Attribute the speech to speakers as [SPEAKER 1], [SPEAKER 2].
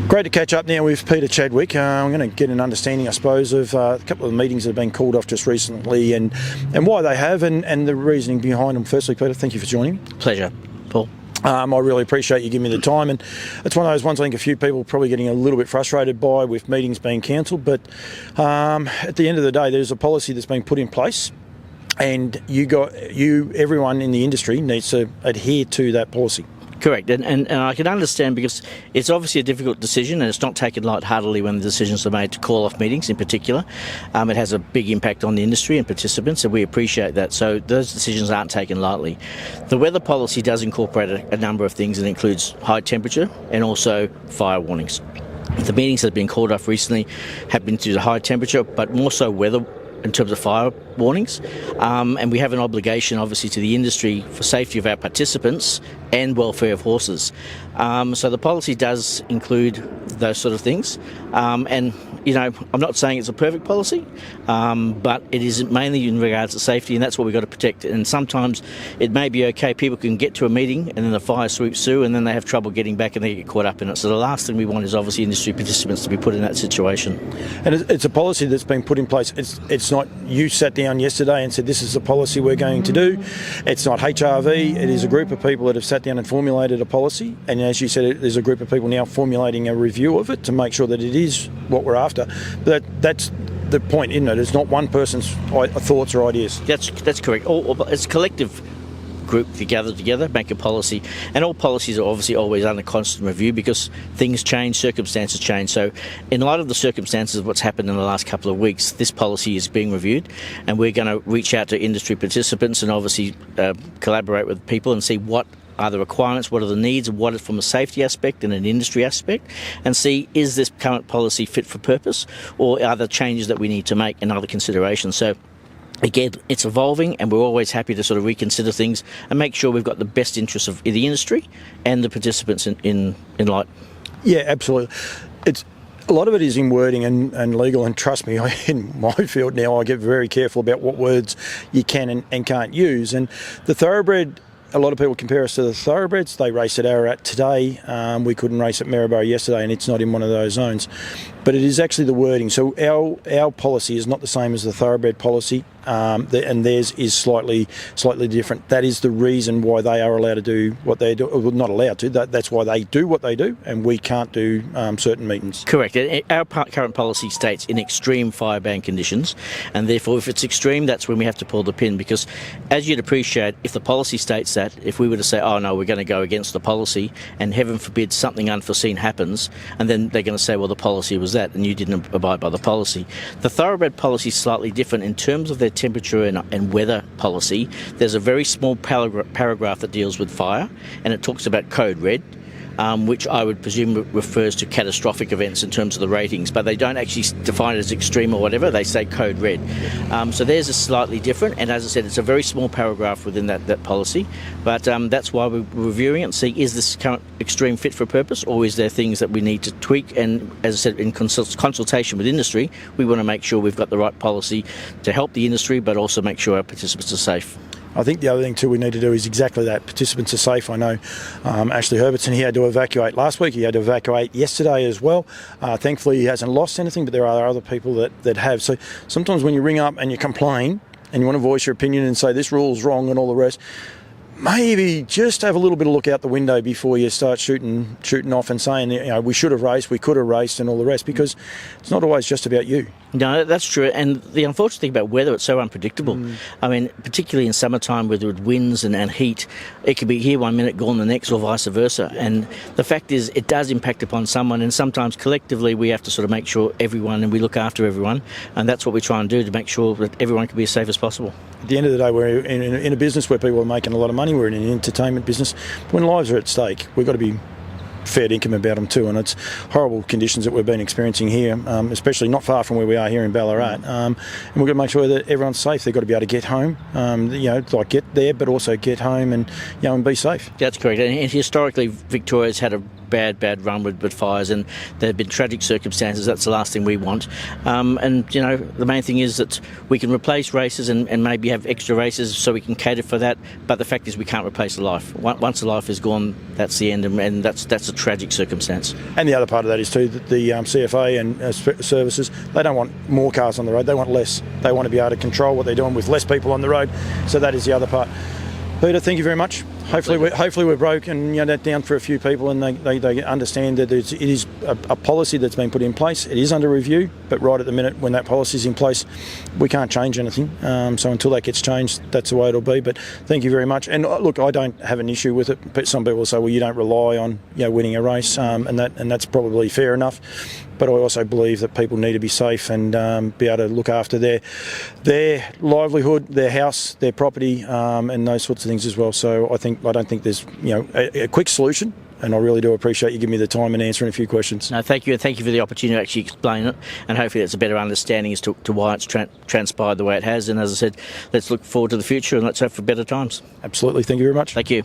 [SPEAKER 1] Great to catch up now with Peter Chadwick. I'm going to get an understanding, I suppose, of a couple of the meetings that have been called off just recently and why they have and the reasoning behind them. Firstly, Peter, thank you for joining me.
[SPEAKER 2] Pleasure, Paul.
[SPEAKER 1] I really appreciate you giving me the time, and it's one of those ones I think a few people are probably getting a little bit frustrated by with meetings being cancelled, but at the end of the day there's a policy that's been put in place and everyone in the industry needs to adhere to that policy.
[SPEAKER 2] Correct, and I can understand because it's obviously a difficult decision and it's not taken lightheartedly when the decisions are made to call off meetings in particular. It has a big impact on the industry and participants, and we appreciate that. So those decisions aren't taken lightly. The weather policy does incorporate a number of things. It includes high temperature and also fire warnings. The meetings that have been called off recently have been due to high temperature, but more so weather in terms of fire warnings, and we have an obligation obviously to the industry for safety of our participants and welfare of horses. So the policy does include those sort of things, and I'm not saying it's a perfect policy, but it is mainly in regards to safety, and that's what we've got to protect. And sometimes it may be okay, people can get to a meeting and then the fire sweeps through and then they have trouble getting back and they get caught up in it. So the last thing we want is obviously industry participants to be put in that situation.
[SPEAKER 1] And it's a policy that's been put in place. It's not you sat down yesterday and said this is the policy we're going to do. It's not HRV. It is a group of people that have sat down and formulated a policy, and as you said, there's a group of people now formulating a review of it to make sure that it is what we're after. But that's the point, isn't it? It's not one person's thoughts or ideas.
[SPEAKER 2] That's correct. It's collective group to gather together, make a policy, and all policies are obviously always under constant review because things change, circumstances change. So in light of the circumstances of what's happened in the last couple of weeks, this policy is being reviewed, and we're going to reach out to industry participants and obviously collaborate with people and see what are the requirements, what are the needs, what is from a safety aspect and an industry aspect, and see is this current policy fit for purpose or are there changes that we need to make and other considerations. So again, it's evolving, and we're always happy to sort of reconsider things and make sure we've got the best interests of the industry and the participants in light.
[SPEAKER 1] Yeah, absolutely. A lot of it is in wording and legal, and trust me, in my field now I get very careful about what words you can and can't use. And the thoroughbred, a lot of people compare us to the thoroughbreds. They race at Ararat today. We couldn't race at Maryborough yesterday, and it's not in one of those zones. But it is actually the wording. So our policy is not the same as the thoroughbred policy, and theirs is slightly different. That is the reason why they are allowed to do what they do. Well, not allowed to. That's why they do what they do, and we can't do certain meetings.
[SPEAKER 2] Correct. Our current policy states in extreme fire ban conditions, and therefore if it's extreme, that's when we have to pull the pin, because as you'd appreciate, if the policy states that, if we were to say, oh no, we're going to go against the policy, and heaven forbid something unforeseen happens, and then they're going to say, well, the policy was that, and you didn't abide by the policy. The thoroughbred policy is slightly different in terms of their temperature and weather policy. There's a very small paragraph that deals with fire, and it talks about code red, which I would presume refers to catastrophic events in terms of the ratings, but they don't actually define it as extreme or whatever. They say code red. So theirs is slightly different, and as I said, it's a very small paragraph within that policy, but that's why we're reviewing it and see, is this current extreme fit for purpose, or is there things that we need to tweak? And as I said, in consultation with industry, we want to make sure we've got the right policy to help the industry, but also make sure our participants are safe.
[SPEAKER 1] I think the other thing too we need to do is exactly that. Participants are safe. I know Ashley Herbertson, he had to evacuate last week. He had to evacuate yesterday as well. Thankfully he hasn't lost anything, but there are other people that have. So sometimes when you ring up and you complain and you want to voice your opinion and say this rule's wrong and all the rest, maybe just have a little bit of look out the window before you start shooting off and saying, we should have raced, we could have raced and all the rest, because it's not always just about you.
[SPEAKER 2] No, that's true. And the unfortunate thing about weather, it's so unpredictable. I mean, particularly in summertime with winds and heat, it could be here one minute, gone the next, or vice versa. And the fact is, it does impact upon someone, and sometimes collectively we have to sort of make sure and we look after everyone, and that's what we try and do to make sure that everyone can be as safe as possible.
[SPEAKER 1] At the end of the day, we're in a business where people are making a lot of money. We're in an entertainment business. When lives are at stake, we've got to be fair income about them too, and it's horrible conditions that we've been experiencing here, especially not far from where we are here in Ballarat, and we've got to make sure that everyone's safe. They've got to be able to get home, get there, but also get home and and be safe.
[SPEAKER 2] That's correct. And historically, Victoria's had a bad run with fires, and there have been tragic circumstances. That's the last thing we want. And you know, the main thing is that we can replace races and maybe have extra races so we can cater for that. But the fact is, we can't replace a life. Once a life is gone, that's the end, and that's a tragic circumstance.
[SPEAKER 1] And the other part of that is too that the CFA and services, they don't want more cars on the road. They want less. They want to be able to control what they're doing with less people on the road. So that is the other part. Peter, thank you very much. Hopefully we're broken that down for a few people, and they understand that it is a policy that's been put in place. It is under review, but right at the minute when that policy is in place, we can't change anything. So until that gets changed, that's the way it'll be. But thank you very much. And look, I don't have an issue with it. But some people say, well, you don't rely on winning a race, and that's probably fair enough. But I also believe that people need to be safe and be able to look after their livelihood, their house, their property, and those sorts of things as well. So I don't think there's a quick solution, and I really do appreciate you giving me the time and answering a few questions.
[SPEAKER 2] No, thank you, and thank you for the opportunity to actually explain it, and hopefully there's a better understanding as to why it's transpired the way it has. And as I said, let's look forward to the future and let's hope for better times.
[SPEAKER 1] Absolutely, thank you very much.
[SPEAKER 2] Thank you.